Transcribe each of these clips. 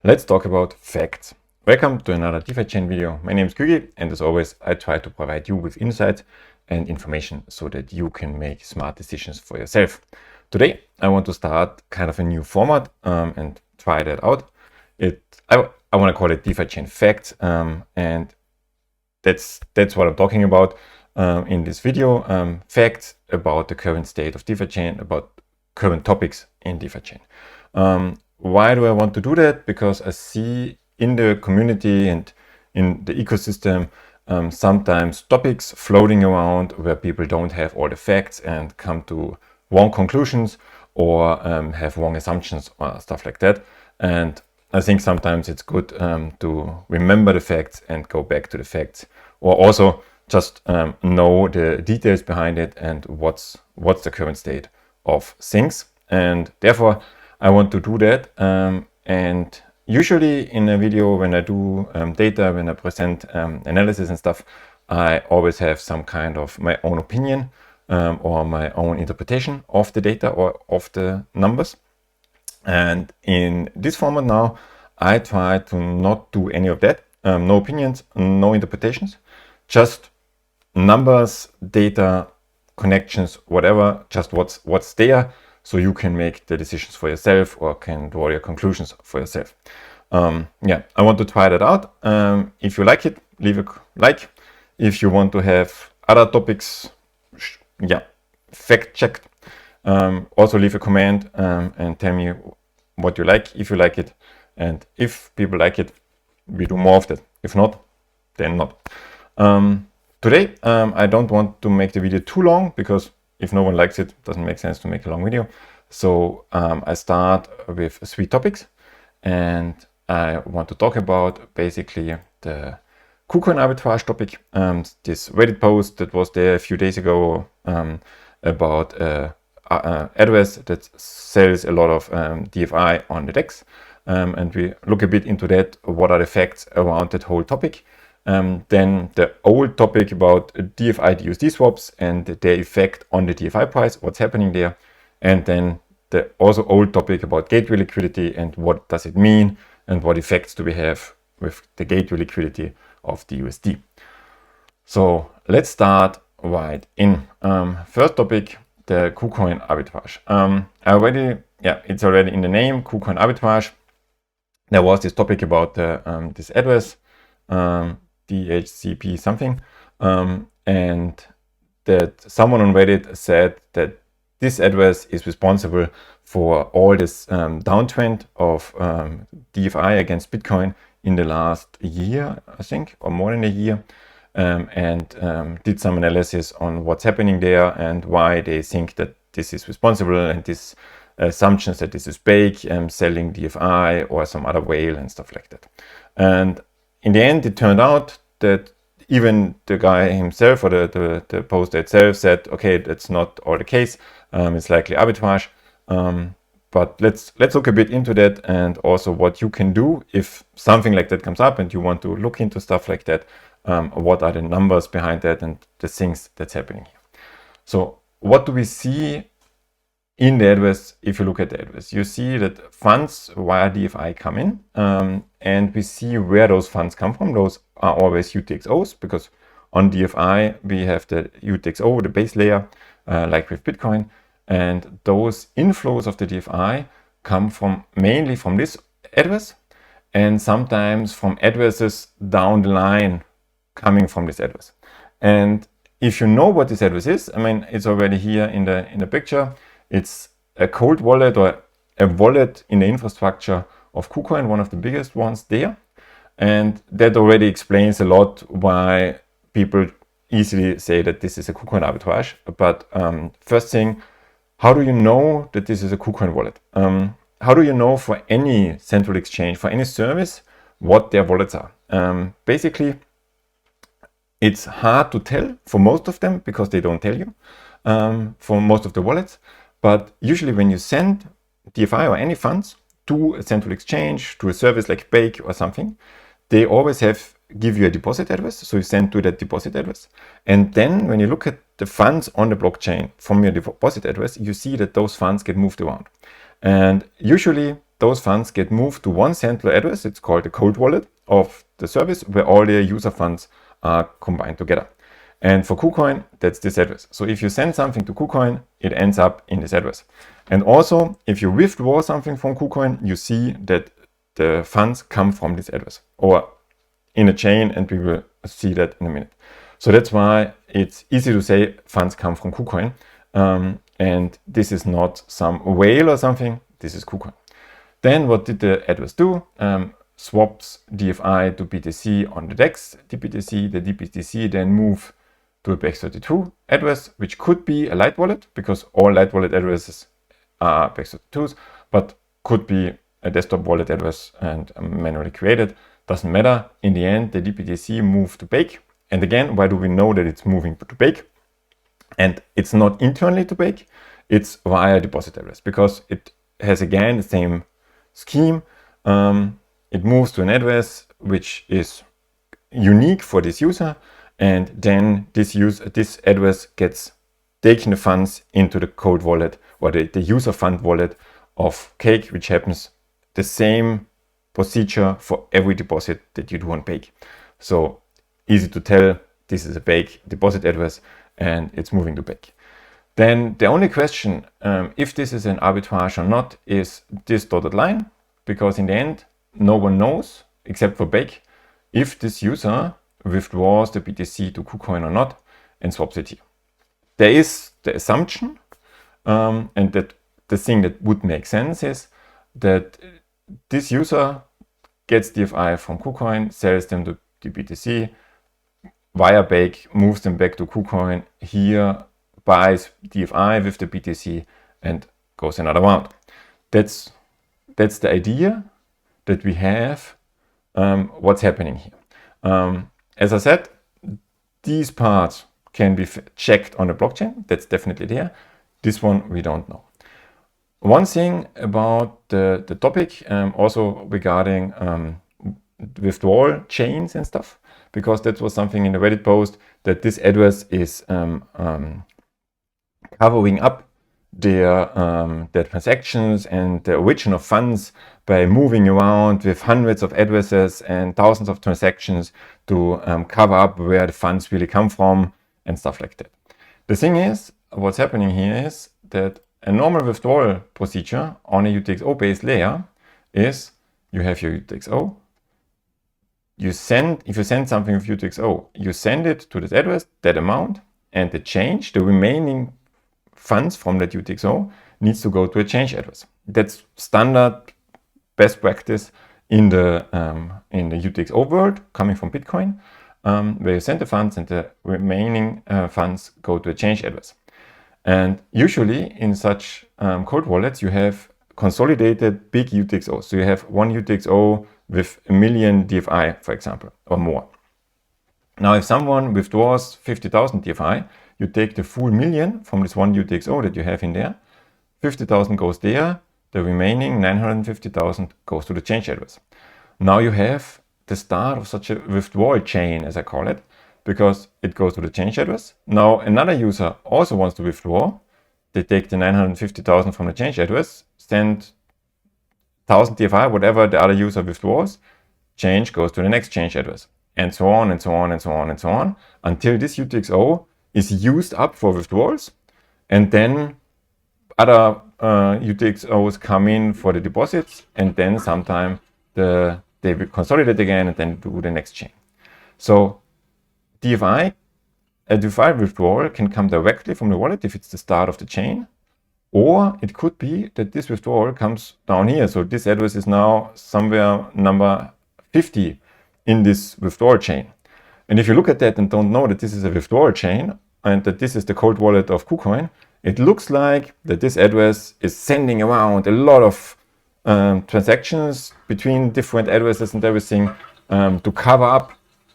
Let's talk about facts. Welcome to another DeFi chain video. My name is Kugi, and as always, I try to provide you with insights and information so that you can make smart decisions for yourself. Today, I want to start kind of a new format and try that out. I want to call it DeFi chain facts, and that's what I'm talking about in this video. Facts about the current state of DeFi chain, about current topics in DeFi chain. Why do I want to do that? Because I see in the community and in the ecosystem sometimes topics floating around where people don't have all the facts and come to wrong conclusions or have wrong assumptions or stuff like that. And I think sometimes it's good to remember the facts and go back to the facts, or also just know the details behind it and what's the current state of things. And therefore, I want to do that, and usually in a video when I do data, when I present analysis and stuff, I always have some kind of my own opinion or my own interpretation of the data or of the numbers. And in this format now, I try to not do any of that. No opinions, no interpretations, just numbers, data, connections, whatever, just what's there, so you can make the decisions for yourself or can draw your conclusions for yourself. Yeah, I want to try that out. If you like it, leave a like. If you want to have other topics, fact checked, also leave a comment and tell me what you like, if you like it. And if people like it, we do more of that. If not, then not. Today, I don't want to make the video too long, because if no one likes it, it doesn't make sense to make a long video. So I start with 3 topics, and I want to talk about basically the Kucoin arbitrage topic, this Reddit post that was there a few days ago about address that sells a lot of DFI on the DEX. And we look a bit into that, what are the facts around that whole topic. Then the old topic about DFI DUSD swaps and their effect on the DFI price, what's happening there. And then the also old topic about gateway liquidity and what does it mean and what effects do we have with the gateway liquidity of the USD. So let's start right in. First topic, the Kucoin arbitrage. It's already in the name, Kucoin arbitrage. There was this topic about this address, DHCP something, and that someone on Reddit said that this address is responsible for all this downtrend of DFI against Bitcoin in the last year, I think, or more than a year, and did some analysis on what's happening there and why they think that this is responsible, and this assumptions that this is Bake selling DFI or some other whale and stuff like that. And in the end, it turned out that even the guy himself, or the poster itself, said, okay, that's not all the case. It's likely arbitrage. But let's look a bit into that, and also what you can do if something like that comes up and you want to look into stuff like that. What are the numbers behind that and the things that's happening here. So what do we see in the address? If you look at the address, you see that funds via DFI come in, and we see where those funds come from. Those are always UTXOs, because on DFI we have the UTXO, the base layer, like with Bitcoin, and those inflows of the DFI come mainly from this address, and sometimes from addresses down the line coming from this address. And if you know what this address is, I mean, it's already here in the picture. It's a cold wallet, or a wallet in the infrastructure of Kucoin, one of the biggest ones there. And that already explains a lot why people easily say that this is a Kucoin arbitrage. But first thing, how do you know that this is a Kucoin wallet? How do you know for any central exchange, for any service, what their wallets are? Basically, it's hard to tell for most of them, because they don't tell you for most of the wallets. But usually when you send DFI or any funds to a central exchange, to a service like Bake or something, they always give you a deposit address. So you send to that deposit address. And then when you look at the funds on the blockchain from your deposit address, you see that those funds get moved around. And usually those funds get moved to one central address. It's called the cold wallet of the service, where all the user funds are combined together. And for Kucoin, that's this address. So if you send something to Kucoin, it ends up in this address. And also, if you withdraw something from Kucoin, you see that the funds come from this address or in a chain, and we will see that in a minute. So that's why it's easy to say funds come from Kucoin. And this is not some whale or something. This is Kucoin. Then what did the address do? Swaps DFI to BTC on the DEX DBTC. The DBTC then move to a Base32 address, which could be a light wallet, because all light wallet addresses are Base32s, but could be a desktop wallet address and manually created. Doesn't matter. In the end, the DBTC moved to Bake. And again, why do we know that it's moving to Bake? And it's not internally to Bake, it's via deposit address, because it has again the same scheme. It moves to an address which is unique for this user, and then this address gets taken the funds into the cold wallet or the user fund wallet of Cake, which happens the same procedure for every deposit that you do on Bake. So easy to tell, this is a Bake deposit address and it's moving to Bake. Then the only question, if this is an arbitrage or not, is this dotted line, because in the end, no one knows except for Bake if this user withdraws the BTC to Kucoin or not and swaps it here. There is the assumption, and that the thing that would make sense is that this user gets DFI from Kucoin, sells them to the BTC, via Bake, moves them back to Kucoin, here buys DFI with the BTC and goes another round. That's the idea that we have, what's happening here. As I said, these parts can be checked on the blockchain. That's definitely there. This one we don't know. One thing about the topic, also regarding withdrawal chains and stuff, because that was something in the Reddit post, that this address is covering up their transactions and the origin of funds by moving around with hundreds of addresses and thousands of transactions to cover up where the funds really come from and stuff like that. The thing is, what's happening here is that a normal withdrawal procedure on a UTXO based layer is you have your UTXO. If you send something with UTXO, you send it to this address, that amount, and the remaining funds from that UTXO needs to go to a change address. That's standard best practice in the UTXO world coming from Bitcoin, where you send the funds and the remaining funds go to a change address. And usually in such cold wallets, you have consolidated big UTXOs. So you have one UTXO with 1 million DFI, for example, or more. Now, if someone withdraws 50,000 DFI, you take the full million from this one UTXO that you have in there. 50,000 goes there. The remaining 950,000 goes to the change address. Now you have the start of such a withdrawal chain, as I call it, because it goes to the change address. Now another user also wants to withdraw. They take the 950,000 from the change address, send 1000 DFI, whatever the other user withdraws, change goes to the next change address, and so on and so on and so on and so on, until this UTXO is used up for withdrawals, and then other UTXOs come in for the deposits, and then sometime they will consolidate again and then do the next chain. So a DFI withdrawal can come directly from the wallet if it's the start of the chain, or it could be that this withdrawal comes down here. So this address is now somewhere number 50 in this withdrawal chain. And if you look at that and don't know that this is a withdrawal chain and that this is the cold wallet of Kucoin, it looks like that this address is sending around a lot of transactions between different addresses and everything to cover up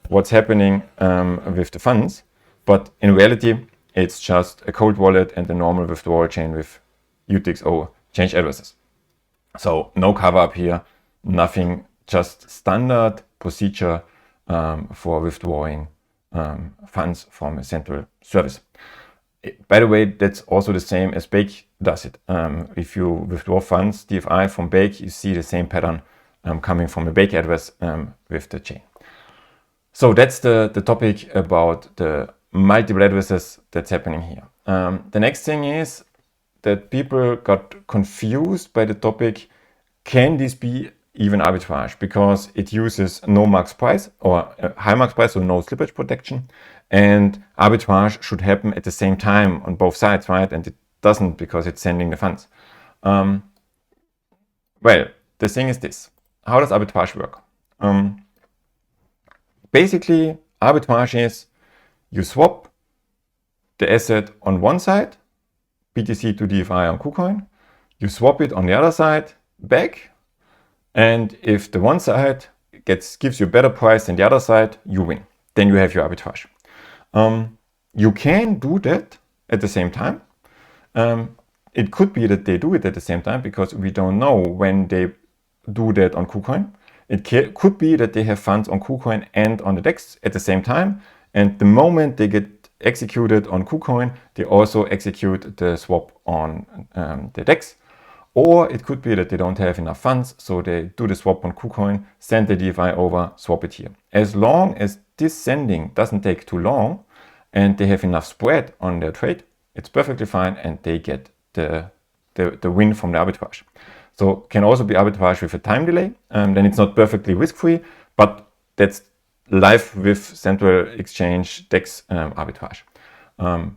what's happening with the funds. But in reality, it's just a cold wallet and a normal withdrawal chain with UTXO change addresses. So no cover up here, nothing, just standard procedure for withdrawing funds from a central service. By the way, that's also the same as Bake does it. If you withdraw funds, DFI from Bake, you see the same pattern coming from a Bake address with the chain. So that's the topic about the multiple addresses that's happening here. The next thing is that people got confused by the topic, can this be even arbitrage? Because it uses no max price or high max price, so no slippage protection. And arbitrage should happen at the same time on both sides, right? And it doesn't because it's sending the funds. Well, the thing is this. How does arbitrage work? Basically, arbitrage is you swap the asset on one side, BTC to DFI on Kucoin. You swap it on the other side back. And if the one side gives you a better price than the other side, you win. Then you have your arbitrage. You can do that at the same time. It could be that they do it at the same time because we don't know when they do that on Kucoin. It could be that they have funds on Kucoin and on the DEX at the same time. And the moment they get executed on Kucoin, they also execute the swap on the DEX. Or it could be that they don't have enough funds, so they do the swap on Kucoin, send the DFI over, swap it here. As long as this sending doesn't take too long and they have enough spread on their trade, it's perfectly fine and they get the win from the arbitrage. So can also be arbitrage with a time delay, then it's not perfectly risk-free, but that's live with central exchange DEX arbitrage.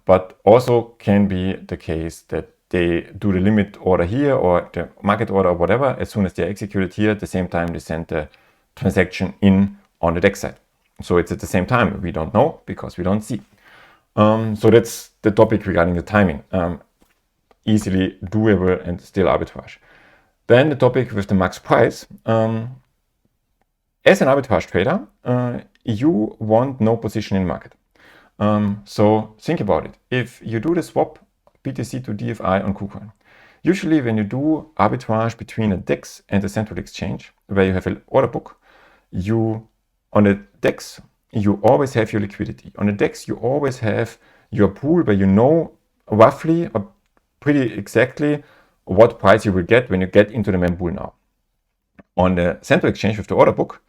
But also can be the case that they do the limit order here or the market order or whatever. As soon as they're executed here, at the same time they send the transaction in on the DEX side. So it's at the same time. We don't know because we don't see. So that's the topic regarding the timing. Easily doable and still arbitrage. Then the topic with the max price. As an arbitrage trader, you want no position in market. So think about it. If you do the swap BTC to DFI on Kucoin, usually when you do arbitrage between a DEX and a central exchange, where you have an order book, on the DEX, you always have your liquidity. On the DEX, you always have your pool where you know roughly or pretty exactly what price you will get when you get into the mempool now. On the central exchange with the order book,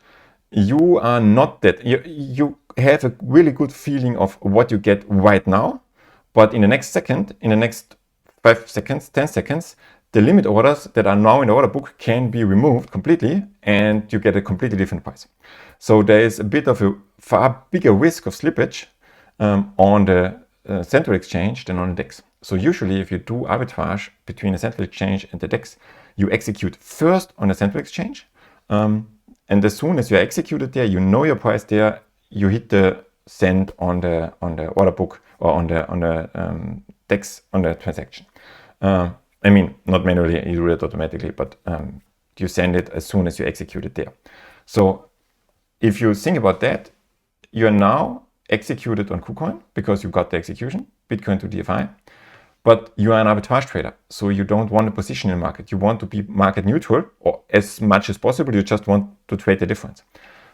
you are not that. You have a really good feeling of what you get right now, but in the next second, in the next 5 seconds, 10 seconds, the limit orders that are now in the order book can be removed completely and you get a completely different price. So there is a bit of a far bigger risk of slippage on the central exchange than on the DEX. So usually if you do arbitrage between the central exchange and the DEX, you execute first on the central exchange. And as soon as you're executed there, you know your price there, you hit the send on the order book or on the DEX on the transaction. I mean, not manually, you do it automatically, but you send it as soon as you execute it there. So if you think about that, you're now executed on Kucoin because you got the execution, Bitcoin to DFI, but you are an arbitrage trader. So you don't want a position in the market. You want to be market neutral or as much as possible. You just want to trade the difference.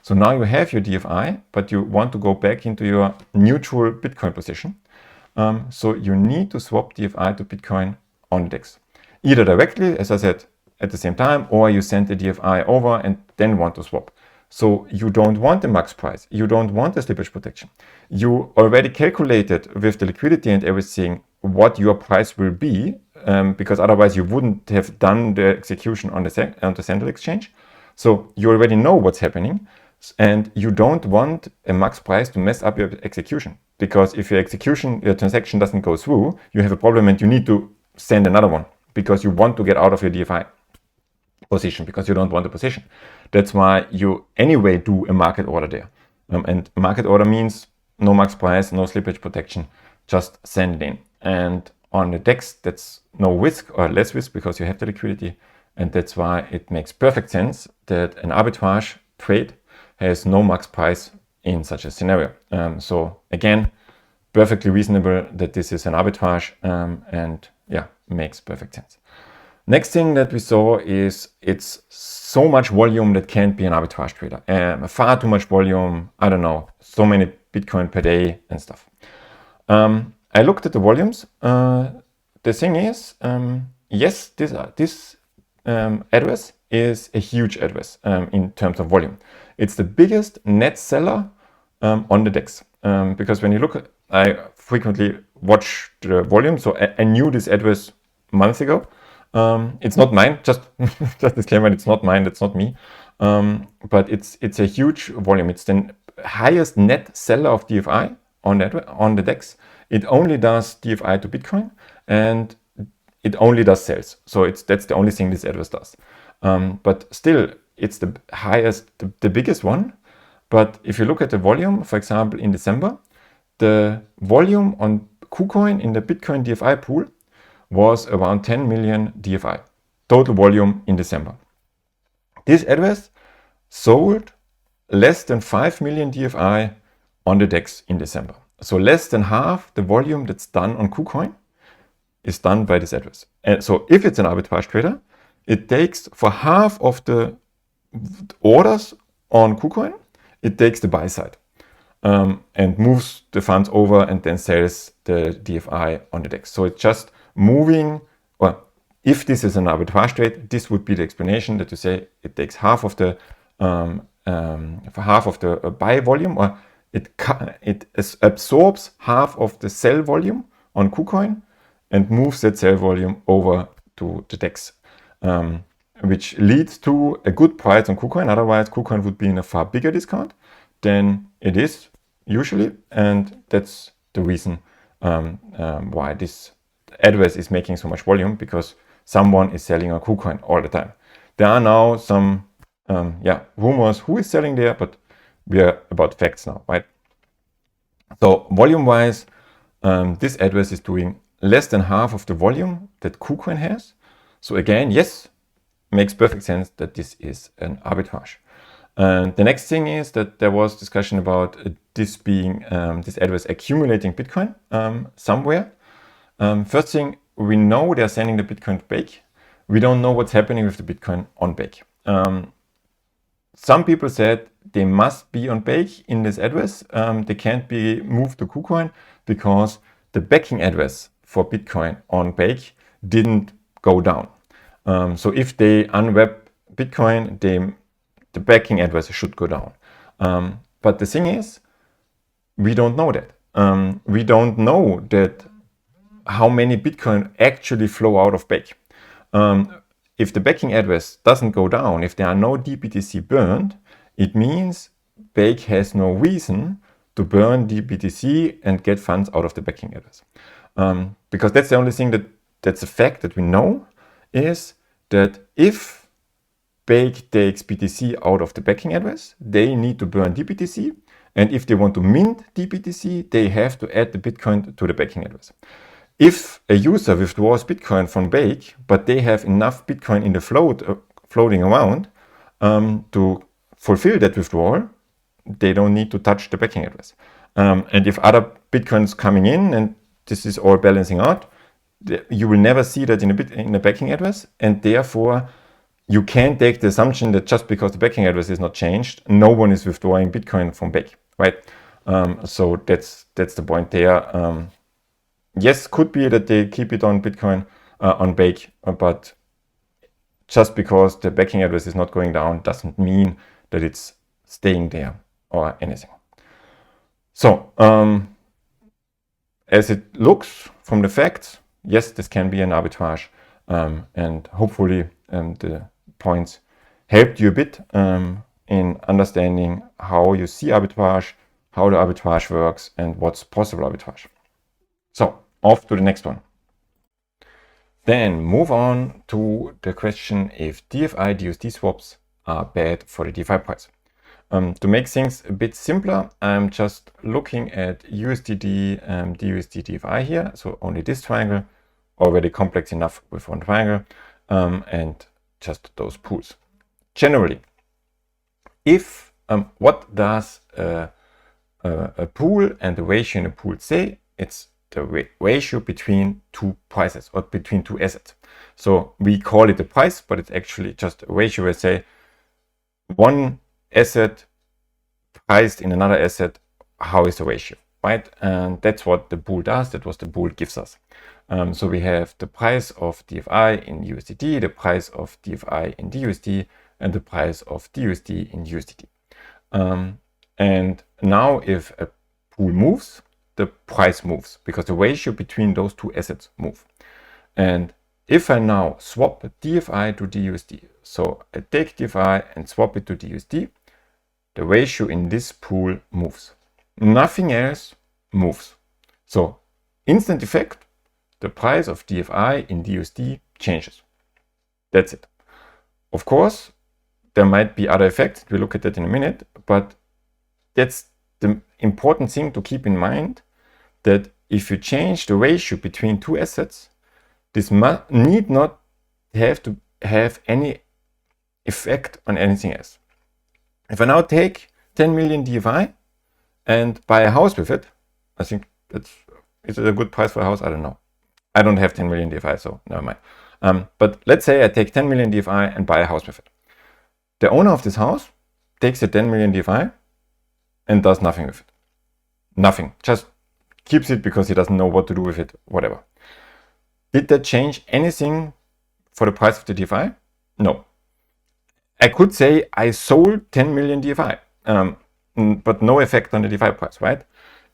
So now you have your DFI, but you want to go back into your neutral Bitcoin position. So you need to swap DFI to Bitcoin on the DEX. Either directly, as I said, at the same time, or you send the DFI over and then want to swap. So you don't want the max price. You don't want the slippage protection. You already calculated with the liquidity and everything what your price will be, because otherwise you wouldn't have done the execution on the central exchange. So you already know what's happening. And you don't want a max price to mess up your execution, because if your transaction doesn't go through, you have a problem and you need to send another one because you want to get out of your DFI position because you don't want the position. That's why you anyway do a market order there. And market order means no max price, no slippage protection, just send it in. And on the DEX, that's no risk or less risk because you have the liquidity. And that's why it makes perfect sense that an arbitrage trade has no max price in such a scenario. So again, perfectly reasonable that this is an arbitrage and yeah, makes perfect sense. Next thing that we saw is it's so much volume that can't be an arbitrage trader. Far too much volume, I don't know, so many Bitcoin per day and stuff. I looked at the volumes. The the thing is, yes, this address is a huge address in terms of volume. It's the biggest net seller on the DEX, because when you look, I frequently watch the volume, so I knew this address months ago. It's not mine, just disclaimer, it's not mine, that's not me. But it's a huge volume. It's the highest net seller of DFI on the DEX. It only does DFI to Bitcoin, and it only does sales. So that's the only thing this address does. But still, it's the highest, the biggest one. But if you look at the volume, for example, in December, the volume on Kucoin in the Bitcoin DFI pool was around 10 million DFI, total volume in December. This address sold less than 5 million DFI on the DEX in December. So less than half the volume that's done on Kucoin is done by this address. And so if it's an arbitrage trader, it takes for half of the orders on Kucoin, it takes the buy side and moves the funds over and then sells the DFI on the DEX. So it's just moving, or if this is an arbitrage trade, this would be the explanation that you say it takes half of the buy volume, or it absorbs half of the sell volume on Kucoin and moves that sell volume over to the DEX, which leads to a good price on Kucoin. Otherwise, Kucoin would be in a far bigger discount than it is usually, and that's the reason why this address is making so much volume, because someone is selling on Kucoin all the time. There are now some rumors who is selling there, but we are about facts now, right? So volume-wise, this address is doing less than half of the volume that Kucoin has. So again, yes, makes perfect sense that this is an arbitrage. And the next thing is that there was discussion about this being this address accumulating Bitcoin somewhere. First thing, we know they're sending the Bitcoin to Bake. We don't know what's happening with the Bitcoin on Bake. Some people said they must be on Bake in this address. They can't be moved to Kucoin because the backing address for Bitcoin on Bake didn't go down. So if they unwrap Bitcoin, the backing address should go down. But the thing is, we don't know that. We don't know that how many Bitcoin actually flow out of Bake. If the backing address doesn't go down, if there are no DBTC burned, it means Bake has no reason to burn DBTC and get funds out of the backing address. Because that's the only thing that's a fact that we know, is that if Bake takes BTC out of the backing address, they need to burn DBTC. And if they want to mint DBTC, they have to add the Bitcoin to the backing address. If a user withdraws Bitcoin from Bake, but they have enough Bitcoin in the floating around to fulfill that withdrawal, they don't need to touch the backing address. And if other Bitcoins coming in and this is all balancing out, you will never see that in the backing address, and therefore you can't take the assumption that just because the backing address is not changed, no one is withdrawing Bitcoin from Bake, right? So that's the point there. Yes, could be that they keep it on Bitcoin on Bake, but just because the backing address is not going down doesn't mean that it's staying there or anything. So as it looks from the facts, yes, this can be an arbitrage, and hopefully the points helped you a bit in understanding how you see arbitrage, how the arbitrage works, and what's possible arbitrage. So off to the next one. Then move on to the question if DFI DUSD swaps are bad for the DeFi price. To make things a bit simpler, I'm just looking at USDD and DUSD DFI here. So only this triangle, already complex enough with one triangle, and just those pools. Generally, if what does a pool and the ratio in a pool say? It's the ratio between two prices or between two assets. So we call it the price, but it's actually just a ratio where say one asset priced in another asset, how is the ratio? right? And that's what the pool does. That was the pool gives us. So we have the price of DFI in USDT, the price of DFI in DUSD, and the price of DUSD in USDT. And now if a pool moves, the price moves because the ratio between those two assets move. And if I now swap DFI to DUSD, so I take DFI and swap it to DUSD, the ratio in this pool moves. Nothing else moves. So instant effect, the price of DFI in DUSD changes. That's it. Of course, there might be other effects. We'll look at that in a minute, but that's the important thing to keep in mind, that if you change the ratio between two assets, this need not have to have any effect on anything else. If I now take 10 million DFI and buy a house with it, I think is it a good price for a house? I don't know. I don't have 10 million DFI, so never mind. But let's say I take 10 million DFI and buy a house with it. The owner of this house takes the 10 million DFI and does nothing with it. Nothing. Just keeps it because he doesn't know what to do with it, whatever. Did that change anything for the price of the DFI? No. I could say I sold 10 million DFI, but no effect on the DFI price, right?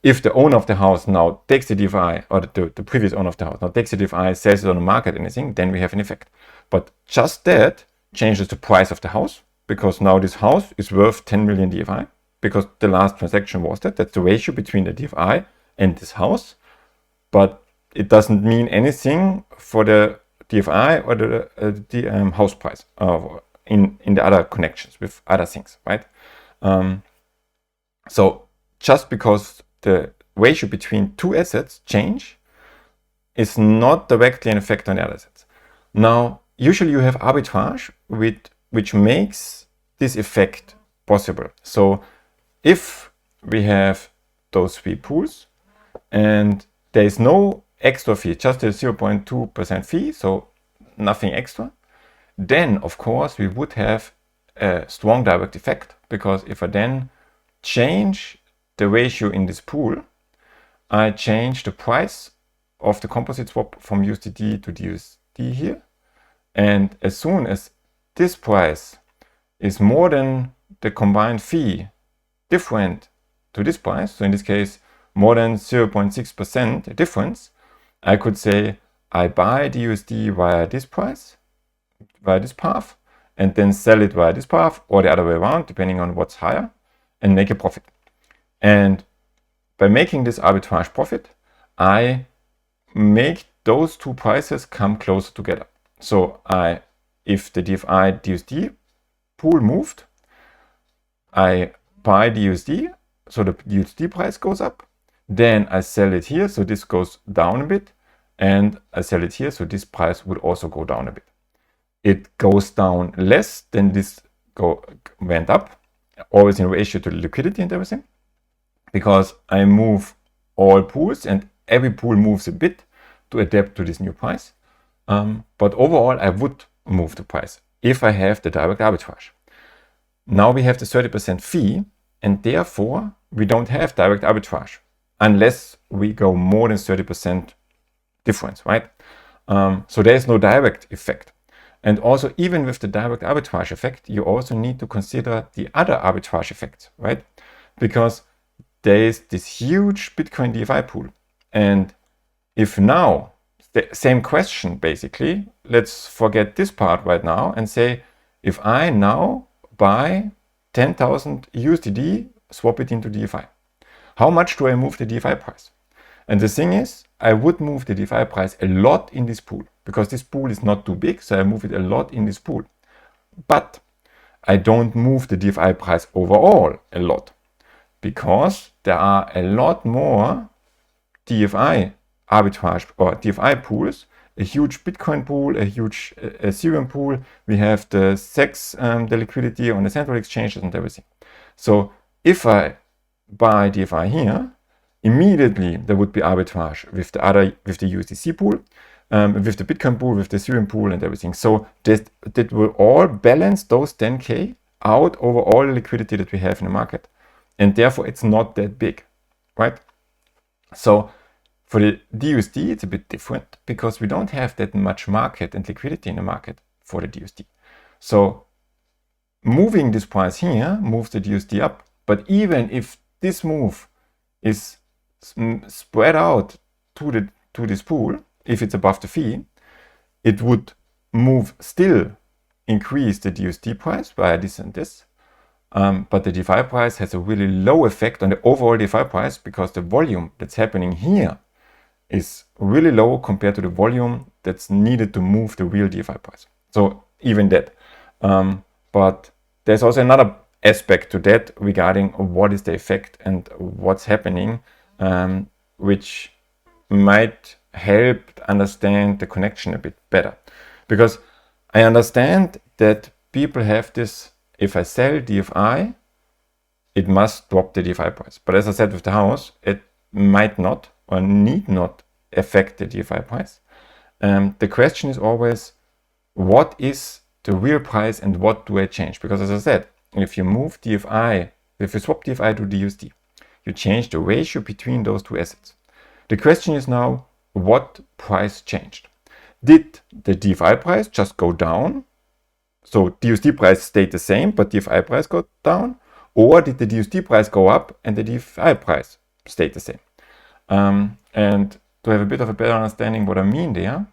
If the owner of the house now takes the DFI, or the previous owner of the house now takes the DFI, sells it on the market, anything, then we have an effect. But just that changes the price of the house, because now this house is worth 10 million DFI, because the last transaction was that. That's the ratio between the DFI and this house. But it doesn't mean anything for the DFI or the house price in the other connections with other things, right? So just because the ratio between two assets change is not directly an effect on the other assets. Now, usually you have arbitrage which makes this effect possible. So if we have those three pools and there is no extra fee, just a 0.2% fee, so nothing extra, then of course we would have a strong direct effect, because if I then change the ratio in this pool, I change the price of the composite swap from USDT to DUSD here. And as soon as this price is more than the combined fee different to this price, so in this case more than 0.6% difference, I could say I buy DUSD via this price, via this path, and then sell it via this path, or the other way around, depending on what's higher, and make a profit. And by making this arbitrage profit, I make those two prices come closer together. So if the DFI DUSD pool moved, I buy DUSD, so the DUSD price goes up. Then I sell it here, so this goes down a bit, and I sell it here, so this price would also go down a bit. It goes down less than this went up, always in ratio to the liquidity and everything, because I move all pools and every pool moves a bit to adapt to this new price. But overall, I would move the price if I have the direct arbitrage. Now we have the 30% fee, and therefore we don't have direct arbitrage unless we go more than 30% difference, right? So there's no direct effect. And also, even with the direct arbitrage effect, you also need to consider the other arbitrage effects, right? Because there is this huge Bitcoin DFI pool. And if now, the same question basically, let's forget this part right now and say, if I now buy 10,000 USDD, swap it into DFI, how much do I move the DFI price? And the thing is, I would move the DFI price a lot in this pool, because this pool is not too big, so I move it a lot in this pool. But I don't move the DFI price overall a lot, because there are a lot more DFI arbitrage or DFI pools, a huge Bitcoin pool, a huge Ethereum pool. We have the SEX, the liquidity on the central exchanges and everything. So if I buy DFI here, immediately there would be arbitrage with the USDC pool, with the Bitcoin pool, with the Ethereum pool and everything. So that will all balance those 10K out over all the liquidity that we have in the market. And therefore it's not that big, right? So for the DUSD, it's a bit different because we don't have that much market and liquidity in the market for the DUSD. So moving this price here moves the DUSD up. But even if this move is spread out to this pool, if it's above the fee, it would still increase the DUSD price by this and this. But the DeFi price has a really low effect on the overall DeFi price because the volume that's happening here is really low compared to the volume that's needed to move the real DeFi price. So even that. But there's also another aspect to that regarding what is the effect and what's happening, which might help understand the connection a bit better. Because I understand that people have this, if I sell DFI, it must drop the DFI price. But as I said with the house, it might not or need not affect the DFI price. The question is always, what is the real price and what do I change? Because as I said, if you move DFI, if you swap DFI to DUSD, you change the ratio between those two assets. The question is now, what price changed? Did the DFI price just go down? So DUSD price stayed the same, but DFI price got down? Or did the DUSD price go up and the DFI price stayed the same? And to have a bit of a better understanding what I mean there,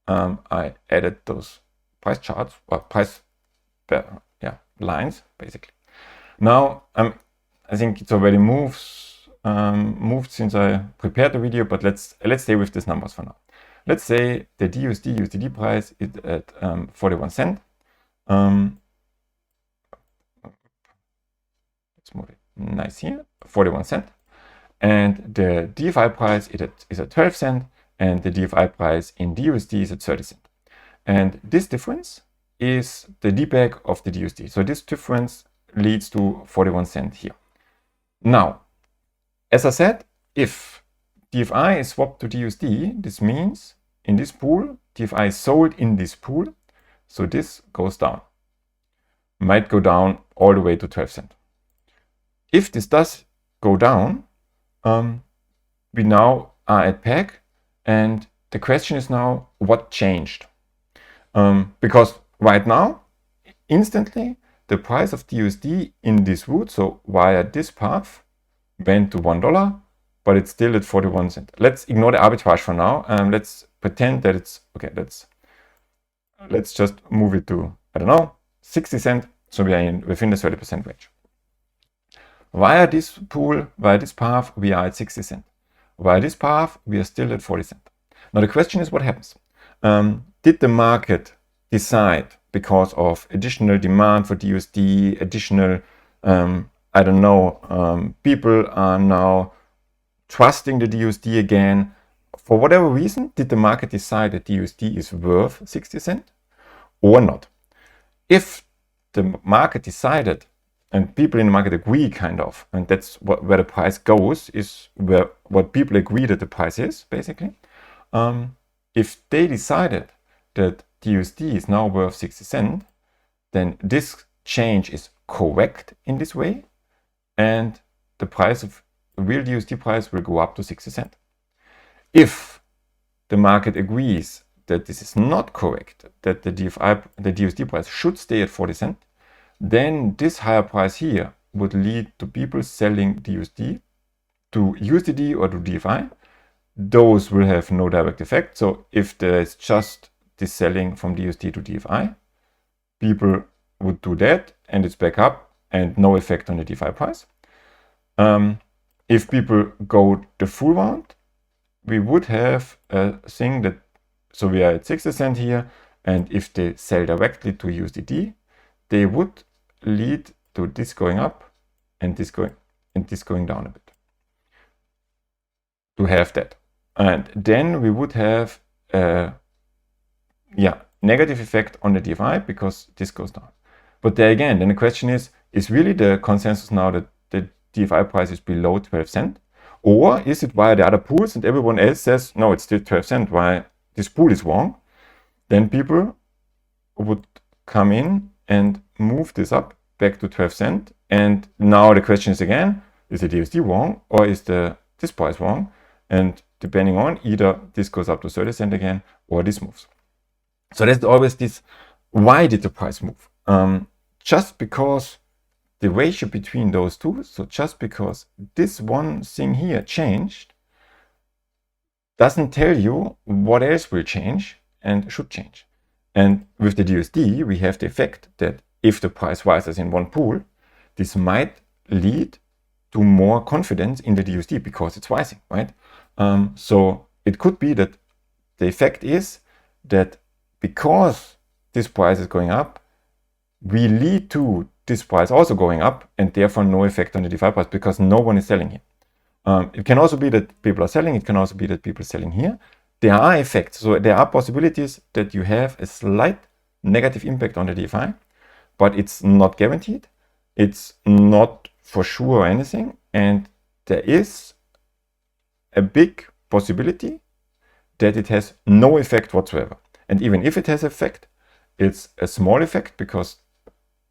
I added those price charts, or price lines, basically. Now, I think it's already moved since I prepared the video, but let's stay with these numbers for now. Let's say the DUSD price is at 41 cents. Let's move it nice here, 41 cents. And the DFI price is at 12 cents, and the DFI price in DUSD is at 30 cents. And this difference is the DBAC of the DUSD. So this difference leads to 41 cents here. Now, as I said, if DFI is swapped to DUSD, this means in this pool, DFI is sold in this pool. So this goes down. Might go down all the way to 12 cents. If this does go down, we now are at peg, and the question is now, what changed? Because right now, instantly, the price of DUSD in this route, so via this path, went to $1, but it's still at 41 cents. Let's ignore the arbitrage for now. Let's pretend that it's, okay, let's just move it to, I don't know, 60 cents. So we are within the 30% range. Via this pool, via this path, we are at 60 cents. Via this path, we are still at 40 cents. Now the question is, what happens? Did the market decide, because of additional demand for DUSD, additional, I don't know, people are now trusting the DUSD again? For whatever reason, did the market decide that DUSD is worth 60 cents or not? If the market decided, and people in the market agree kind of, and that's where the price goes, is what people agree that the price is, basically. If they decided that DUSD is now worth 60 cents, then this change is correct in this way, and the price of the real DUSD price will go up to 60 cents. If the market agrees that this is not correct, that the DUSD price should stay at 40 cents, then this higher price here would lead to people selling DUSD to USDD or to DFI. Those will have no direct effect. So if there is just this selling from DUSD to DFI, people would do that and it's back up and no effect on the DFI price. If people go the full round, we would have a thing that, so we are at 60 cents here, and if they sell directly to USDD, they would lead to this going up and this going down a bit. To have that. And then we would have a negative effect on the DFI because this goes down. But there again, then the question is really the consensus now that the DFI price is below 12 cents? Or is it via the other pools and everyone else says, no, it's still 12 cents, why this pool is wrong? Then people would come in and move this up back to 12 cents. And now the question is again, is the DUSD wrong or is the this price wrong, and depending on, either this goes up to 30 cents again or this moves. So there's always this, why did the price move? Just because the ratio between those two, so just because this one thing here changed, doesn't tell you what else will change and should change. And with the DUSD, we have the effect that if the price rises in one pool, this might lead to more confidence in the DUSD because it's rising, right? So it could be that the effect is that because this price is going up, we lead to this price also going up, and therefore no effect on the DeFi price because no one is selling here. It can also be that people are selling. It can also be that people are selling here. There are effects. So there are possibilities that you have a slight negative impact on the DeFi, but it's not guaranteed. It's not for sure or anything. And there is a big possibility that it has no effect whatsoever. And even if it has effect, it's a small effect because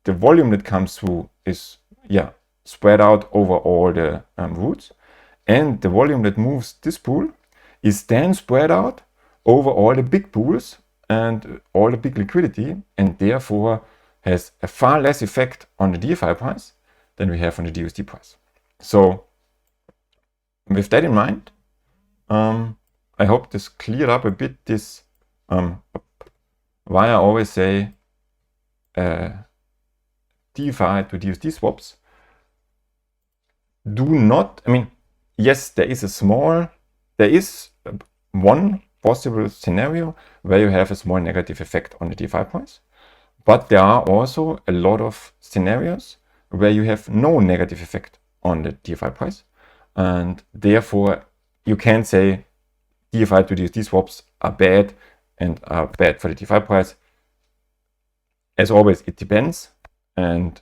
the volume that comes through is spread out over all the routes. And the volume that moves this pool is then spread out over all the big pools and all the big liquidity, and therefore has a far less effect on the DeFi price than we have on the DUSD price. So with that in mind, I hope this cleared up a bit this why I always say DeFi to DUSD swaps do not, yes, there is one possible scenario where you have a small negative effect on the DeFi price, but there are also a lot of scenarios where you have no negative effect on the DeFi price, and therefore you can't say DeFi to DUSD swaps are bad and are bad for the DeFi price. As always, it depends, and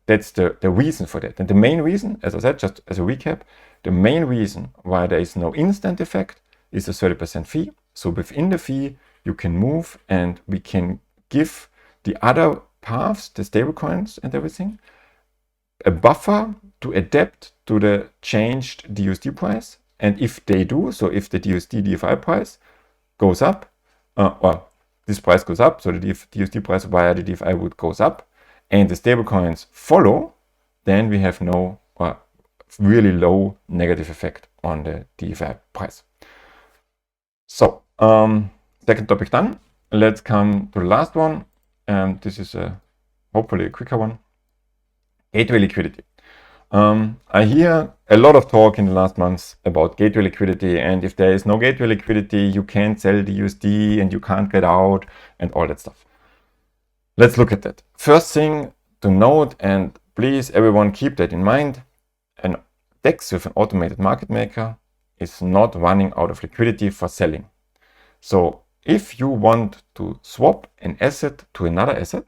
that's the reason for that. And the main reason, as I said, just as a recap, the main reason why there is no instant effect is a 30% fee. So within the fee, you can move, and we can give the other paths, the stablecoins and everything, a buffer to adapt to the changed DUSD price. And if they do, so if the DUSD DeFi price goes up, or this price goes up, so the DUSD price via the DeFi route goes up, and the stablecoins follow, then we have no really low negative effect on the DeFi price. So, second topic done. Let's come to the last one. This is hopefully a quicker one. Gateway liquidity. I hear a lot of talk in the last months about gateway liquidity, and if there is no gateway liquidity, you can't sell the USD and you can't get out and all that stuff. Let's look at that. First thing to note, and please everyone keep that in mind, an DEX with an automated market maker is not running out of liquidity for selling. So if you want to swap an asset to another asset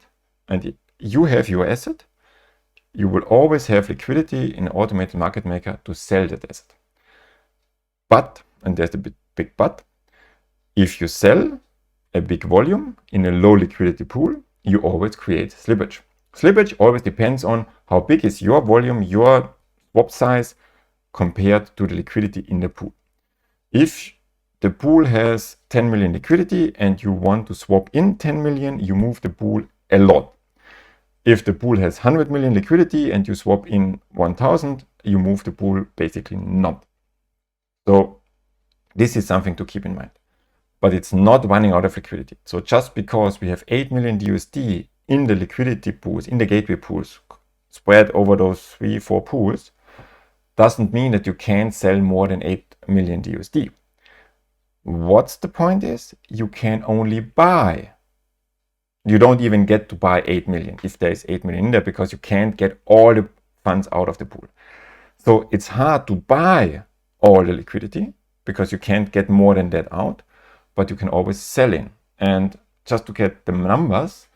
and you have your asset, you will always have liquidity in an automated market maker to sell that asset. But, and there's a big but, if you sell a big volume in a low liquidity pool, you always create slippage. Slippage always depends on how big is your volume, your swap size compared to the liquidity in the pool. If the pool has 10 million liquidity and you want to swap in 10 million, you move the pool a lot. If the pool has 100 million liquidity and you swap in 1000, you move the pool basically not. So this is something to keep in mind. But it's not running out of liquidity. So just because we have 8 million DUSD in the liquidity pools, in the gateway pools, spread over those 3-4 pools, doesn't mean that you can't sell more than 8 million DUSD. What's the point is, you can only buy. You don't even get to buy 8 million if there is 8 million in there, because you can't get all the funds out of the pool. So it's hard to buy all the liquidity because you can't get more than that out, but you can always sell in. And just to get the numbers,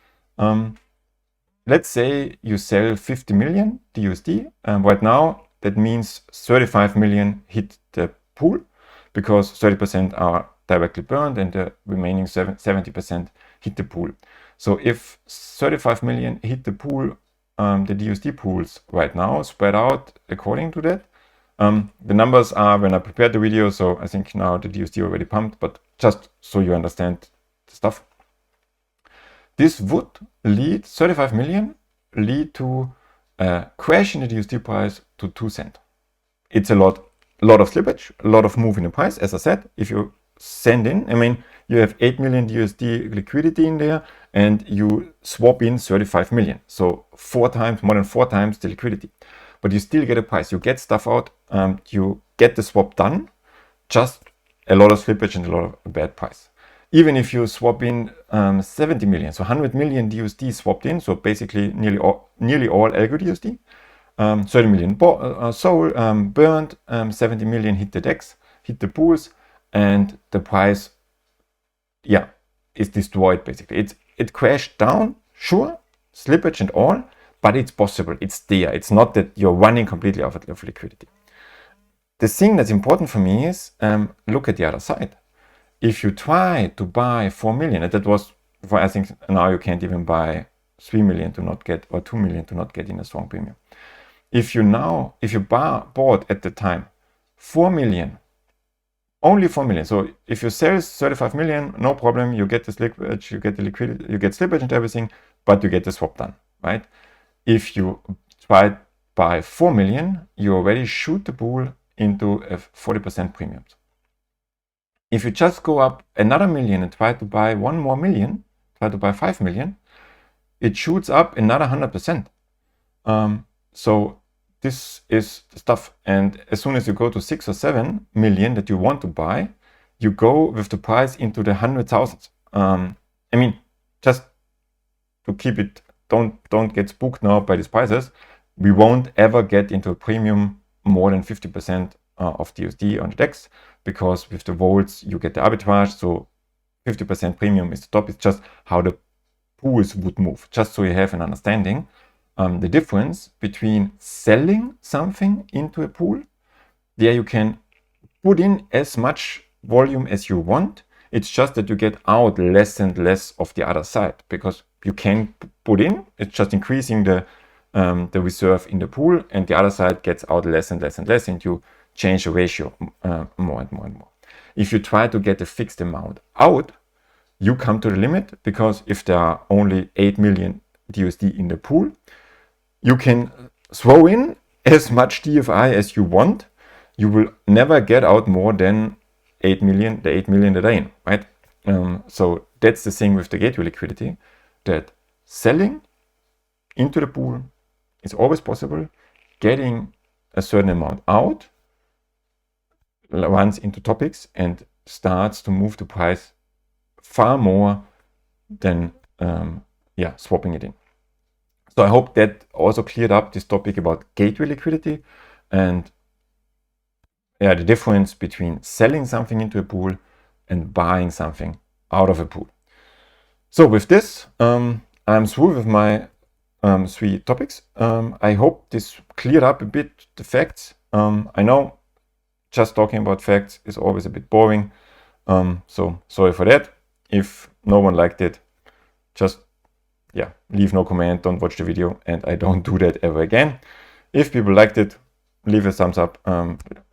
let's say you sell 50 million DUSD. Right now, that means 35 million hit the pool because 30% are directly burned and the remaining 70% hit the pool. So if 35 million hit the pool, the DUSD pools right now spread out according to that, The numbers are when I prepared the video, so I think now the DUSD already pumped, but just so you understand the stuff. This would lead 35 million, lead to a crash in the DUSD price to 2 cents. It's a lot of slippage, a lot of move in the price. As I said, if you send in, I mean, you have 8 million DUSD liquidity in there and you swap in 35 million. So more than four times the liquidity. But you still get a price. You get stuff out, you get the swap done, just a lot of slippage and a lot of bad price. Even if you swap in 70 million, so 100 million DUSD swapped in, so basically nearly all algo DUSD, 30 million sold, burned, 70 million hit the DEX, hit the pools, and the price, yeah, is destroyed basically. It crashed down, sure, slippage and all, but it's possible, it's there. It's not that you're running completely out of liquidity. The thing that's important for me is look at the other side. If you try to buy 4 million, and that was, for I think now you can't even buy 3 million to not get, or 2 million to not get in a strong premium. If you bought at the time 4 million, only 4 million. So if you sell 35 million, no problem, you get the slippage, you get the liquidity, you get slippage and everything, but you get the swap done, right? If you try to buy 4 million, you already shoot the pool into a 40% premium. If you just go up another million and try to buy 1 more million, try to buy 5 million, it shoots up another 100%. So this is the stuff. And as soon as you go to 6 or 7 million that you want to buy, you go with the price into the 100,000s. I mean, just to keep it, don't get spooked now by these prices. We won't ever get into a premium more than 50% of DUSD on the DEX, because with the volts you get the arbitrage, so 50% premium is the top. It's just how the pools would move, just so you have an understanding. The difference between selling something into a pool, there you can put in as much volume as you want. It's just that you get out less and less of the other side, because you can put in, it's just increasing the reserve in the pool, and the other side gets out less and less and less, and you change the ratio more and more and more. If you try to get a fixed amount out, you come to the limit, because if there are only 8 million DUSD in the pool, you can throw in as much DFI as you want. You will never get out more than 8 million, the 8 million that are in, right? So that's the thing with the gateway liquidity, that selling into the pool is always possible. Getting a certain amount out runs into topics and starts to move the price far more than swapping it in. So I hope that also cleared up this topic about gateway liquidity and the difference between selling something into a pool and buying something out of a pool. So with this, I'm through with my 3 topics. I hope this cleared up a bit the facts. I know just talking about facts is always a bit boring. So sorry for that. If no one liked it, just leave no comment, don't watch the video, and I don't do that ever again. If people liked it, leave a thumbs up,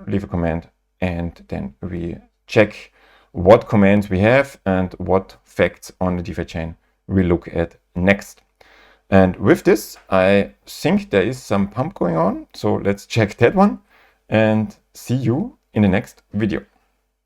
leave a comment, and then we check what comments we have and what facts on the DeFi chain we look at next. And with this, I think there is some pump going on, so let's check that one and see you in the next video.